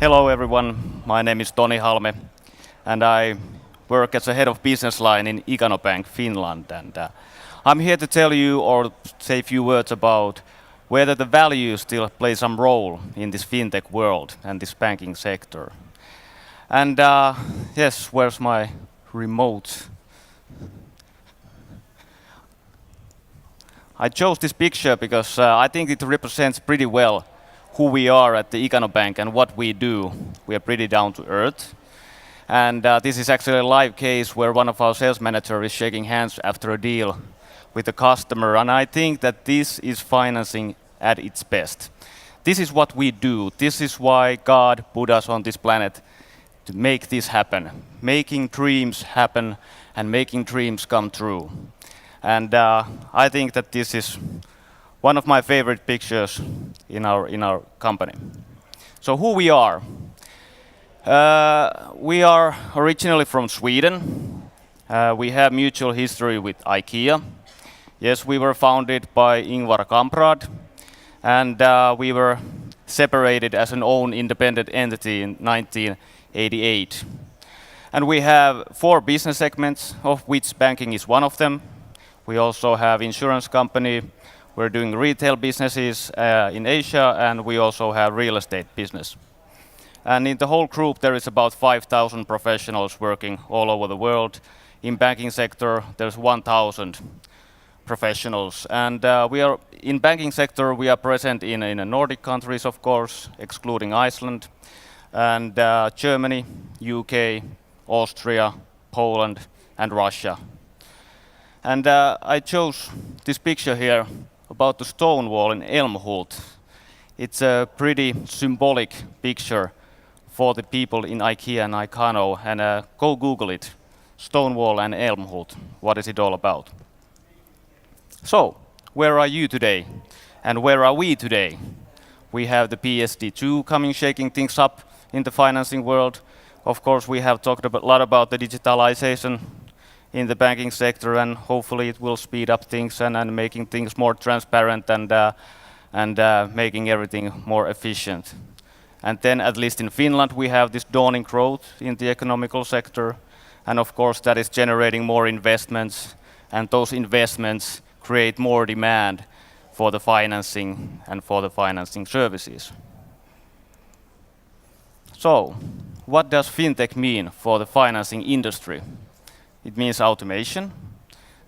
Hello everyone, my name is Toni Halme and I work as a head of business line in Ikano Bank, Finland. And I'm here to tell you or say a few words about whether the values still play some role in this FinTech world and this banking sector. And yes, where's my remote? I chose this picture because I think it represents pretty well who we are at the Ikano Bank and what we do. We are pretty down to earth. And this is actually a live case where one of our sales managers is shaking hands after a deal with a customer. And I think that this is financing at its best. This is what we do. This is why God put us on this planet to make this happen. Making dreams happen and making dreams come true. And I think that this is one of my favorite pictures in our company. So who we are? We are originally from Sweden. We have mutual history with IKEA. Yes, we were founded by Ingvar Kamprad, and we were separated as an own independent entity in 1988. And we have 4 business segments, of which banking is one of them. We also have insurance company. We're doing retail businesses in Asia, and we also have real estate business. And in the whole group, there is about 5,000 professionals working all over the world. In banking sector, there's 1,000 professionals. And we are in banking sector, we are present in the Nordic countries, of course, excluding Iceland, and Germany, UK, Austria, Poland, and Russia. And I chose this picture here about the stone wall in Älmhult. It's a pretty symbolic picture for the people in IKEA and Ikano, and go Google it, Stonewall and Älmhult, what is it all about? So, where are you today? And where are we today? We have the PSD2 coming, shaking things up in the financing world. Of course, we have talked a lot about the digitalization in the banking sector, and hopefully it will speed up things and making things more transparent and making everything more efficient. And then, at least in Finland, we have this dawning growth in the economical sector, and of course that is generating more investments, and those investments create more demand for the financing and for the financing services. So, what does FinTech mean for the financing industry? It means automation.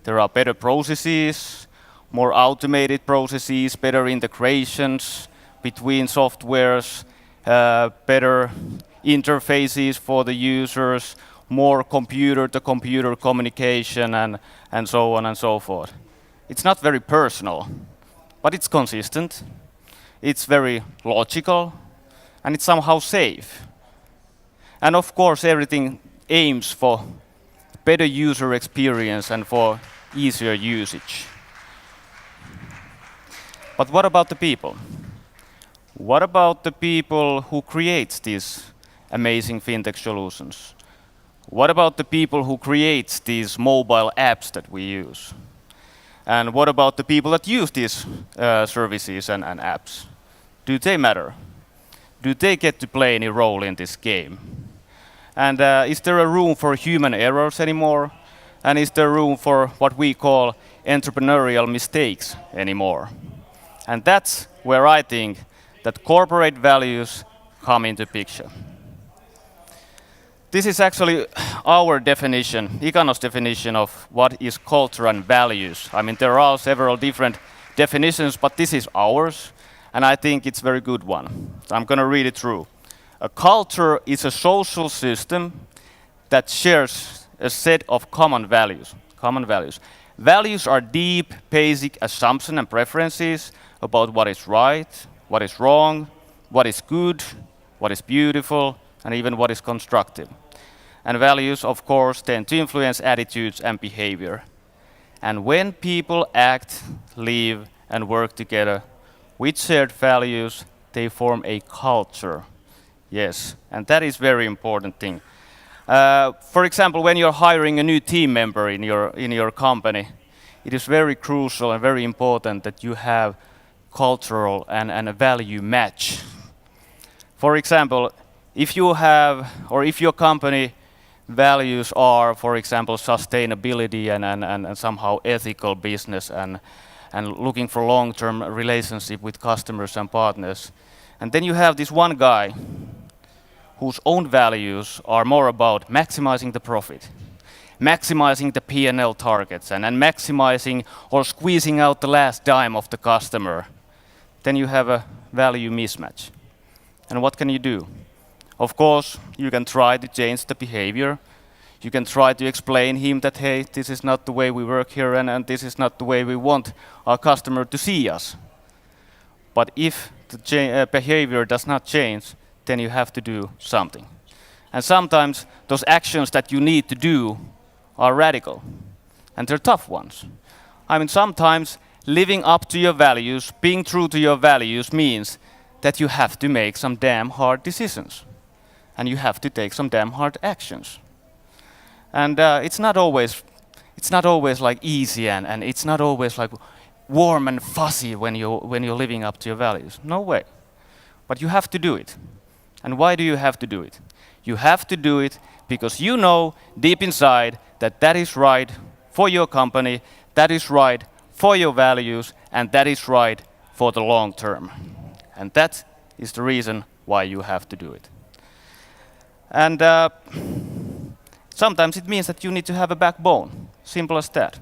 There are better processes, more automated processes, better integrations between softwares, better interfaces for the users, more computer-to-computer communication, and so on and so forth. It's not very personal, but it's consistent, it's very logical, and it's somehow safe. And of course, everything aims for better user experience and for easier usage. But what about the people? What about the people who create these amazing FinTech solutions? What about the people who create these mobile apps that we use? And what about the people that use these services and apps? Do they matter? Do they get to play any role in this game? And is there a room for human errors anymore? And is there room for what we call entrepreneurial mistakes anymore? And that's where I think that corporate values come into picture. This is actually our definition, Ikano's definition of what is culture and values. I mean, there are several different definitions, but this is ours, and I think it's a very good one. So I'm going to read it through. A culture is a social system that shares a set of common values. Values are deep, basic assumptions and preferences about what is right, what is wrong, what is good, what is beautiful, and even what is constructive. And values, of course, tend to influence attitudes and behavior. And when people act, live, and work together with shared values, they form a culture. Yes, and that is very important thing. For example, when you're hiring a new team member in your company, it is very crucial and very important that you have cultural and a value match. For example, if you have, or if your company values are, for example, sustainability and somehow ethical business and looking for long-term relationship with customers and partners, and then you have this one guy whose own values are more about maximizing the profit, maximizing the P&L targets, and maximizing or squeezing out the last dime of the customer, then you have a value mismatch. And what can you do? Of course, you can try to change the behavior. You can try to explain him that, hey, this is not the way we work here, and this is not the way we want our customer to see us. But if the behavior does not change, then you have to do something. And sometimes those actions that you need to do are radical, and they're tough ones. I mean, sometimes living up to your values, being true to your values means that you have to make some damn hard decisions. And you have to take some damn hard actions. And it's not always like easy, and it's not always like warm and fuzzy when you're living up to your values. No way. But you have to do it. And why do you have to do it? You have to do it because you know deep inside that that is right for your company, that is right for your values, and that is right for the long term. And that is the reason why you have to do it. And sometimes it means that you need to have a backbone, simple as that.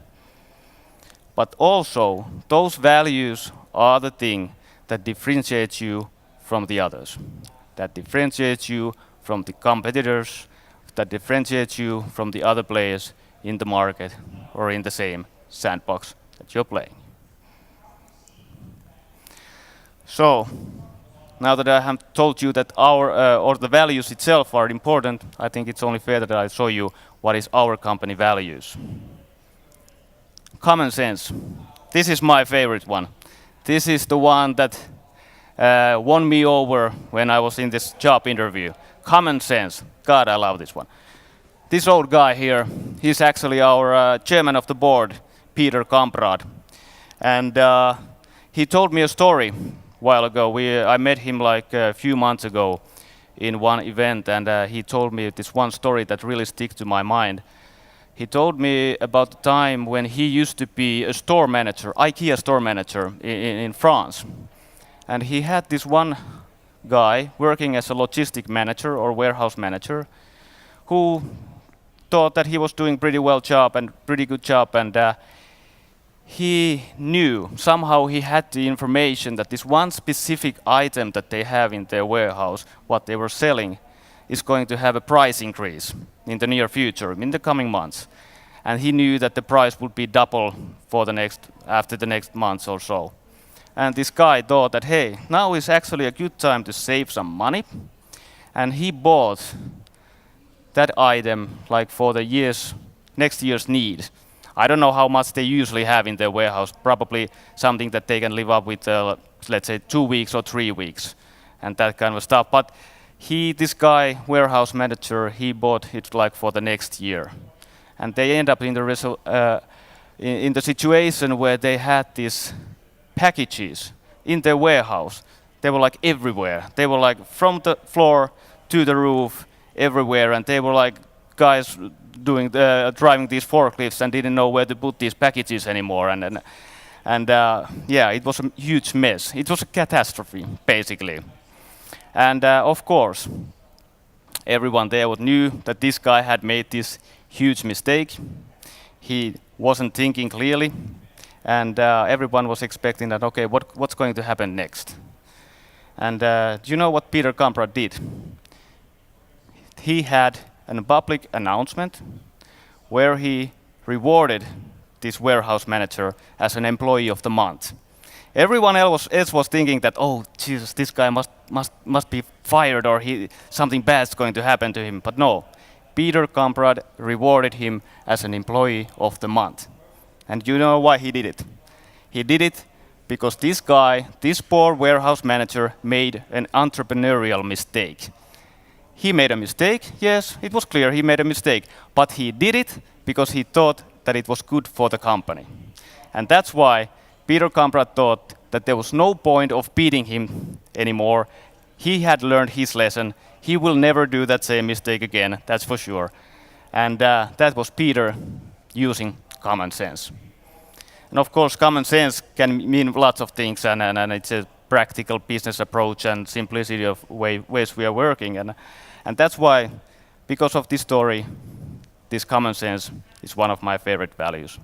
But also, those values are the thing that differentiates you from the others, that differentiates you from the competitors, that differentiates you from the other players in the market or in the same sandbox that you're playing. So, now that I have told you that or the values itself are important, I think it's only fair that I show you what is our company values. Common sense. This is my favorite one. This is the one that won me over when I was in this job interview. Common sense. God, I love this one. This old guy here, he's actually our chairman of the board, Peter Kamprad. And he told me a story a while ago. I met him like a few months ago in one event, and he told me this one story that really sticks to my mind. He told me about the time when he used to be a store manager, IKEA store manager in France. And he had this one guy working as a logistic manager or warehouse manager who thought that he was doing pretty good job, and he knew, somehow he had the information that this one specific item that they have in their warehouse, what they were selling, is going to have a price increase in the near future, in the coming months. And he knew that the price would be double after the next months or so. And this guy thought that, hey, now is actually a good time to save some money. And he bought that item like for the next year's need. I don't know how much they usually have in their warehouse, probably something that they can live up with, let's say 2 weeks or 3 weeks and that kind of stuff. But this guy, warehouse manager, he bought it like for the next year. And they end up in the situation where they had these packages in their warehouse. They were like everywhere. They were like from the floor to the roof, everywhere. And they were like guys driving these forklifts and didn't know where to put these packages anymore. And yeah, it was a huge mess. It was a catastrophe, basically. And of course, everyone there knew that this guy had made this huge mistake. He wasn't thinking clearly, and everyone was expecting that, okay, what's going to happen next? And do you know what Peter Kamprad did? He had a public announcement where he rewarded this warehouse manager as an employee of the month. Everyone else was thinking that, oh, Jesus, this guy must be fired, or something bad's going to happen to him. But no, Peter Kamprad rewarded him as an employee of the month. And you know why he did it? He did it because this guy, this poor warehouse manager, made an entrepreneurial mistake. He made a mistake, yes, it was clear he made a mistake, but he did it because he thought that it was good for the company. And that's why Peter Kamprad thought that there was no point of beating him anymore. he had learned his lesson. He will never do that same mistake again, that's for sure. And that was Peter using common sense. And of course, common sense can mean lots of things, and it's a practical business approach and simplicity of ways we are working. And that's why, because of this story, this common sense is one of my favorite values.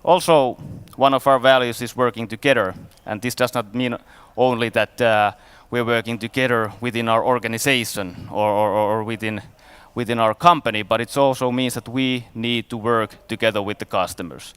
Also, one of our values is working together. And this does not mean only that we're working together within our organization or within our company, but it also means that we need to work together with the customers.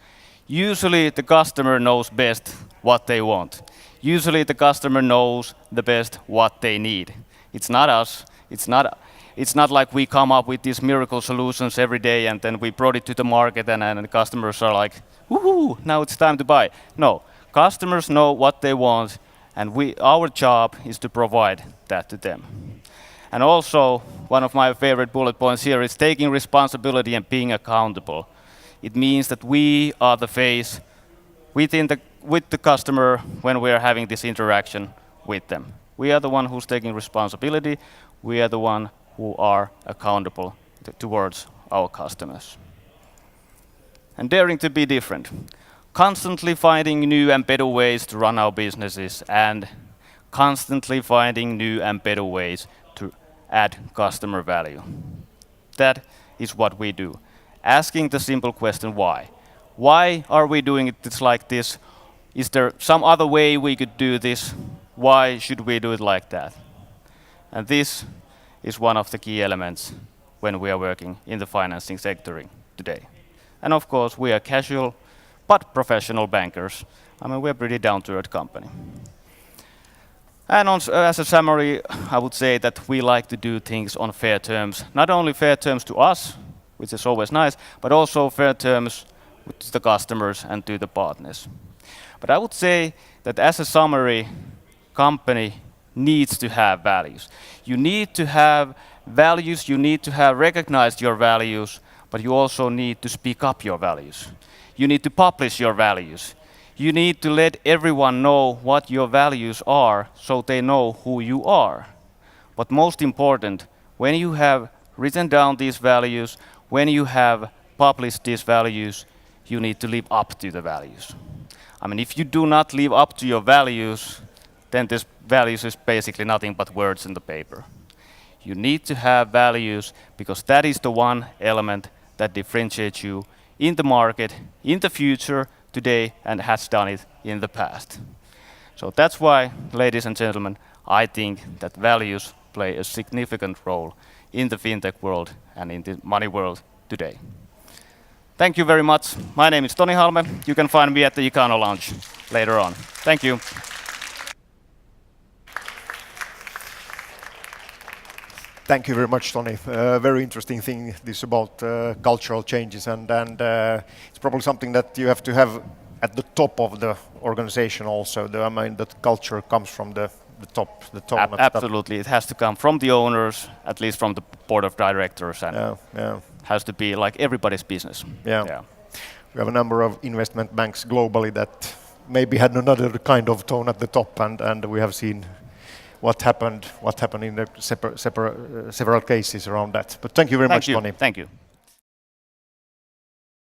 Usually the customer knows best what they want. Usually the customer knows the best what they need. It's not us. It's not like we come up with these miracle solutions every day and then we brought it to the market and the customers are like, woohoo, now it's time to buy. No, customers know what they want and our job is to provide that to them. And also, one of my favorite bullet points here is taking responsibility and being accountable. It means that we are the face with the customer when we are having this interaction with them. We are the one who's taking responsibility. We are the one who are accountable towards our customers. And daring to be different. Constantly finding new and better ways to run our businesses and constantly finding new and better ways to add customer value. That is what we do. Asking the simple question, why? Why are we doing it like this? Is there some other way we could do this? Why should we do it like that? And this is one of the key elements when we are working in the financing sector today. And of course, we are casual but professional bankers. I mean, we're a pretty down-to-earth company. And as a summary, I would say that we like to do things on fair terms. Not only fair terms to us, which is always nice, but also fair terms to the customers and to the partners. But I would say that as a summary, company needs to have values. You need to have values, you need to have recognized your values, but you also need to speak up your values. You need to publish your values. You need to let everyone know what your values are so they know who you are. But most important, when you have written down these values, when you have published these values, you need to live up to the values. I mean, if you do not live up to your values, then this values is basically nothing but words in the paper. You need to have values because that is the one element that differentiates you in the market, in the future, today, and has done it in the past. So that's why, ladies and gentlemen, I think that values play a significant role in the fintech world and in the money world today. Thank you very much. My name is Toni Halme. You can find me at the Ikano Lounge later on. Thank you. Thank you very much, Toni. Very interesting thing, this about cultural changes, and it's probably something that you have to have at the top of the organization also. I mean, that culture comes from the top. Absolutely, it has to come from the owners, at least from the board of directors, and has to be like everybody's business. Yeah. We have a number of investment banks globally that maybe had another kind of tone at the top, and we have seen what happened in the several cases around that. But thank you very much, Toni. Thank you.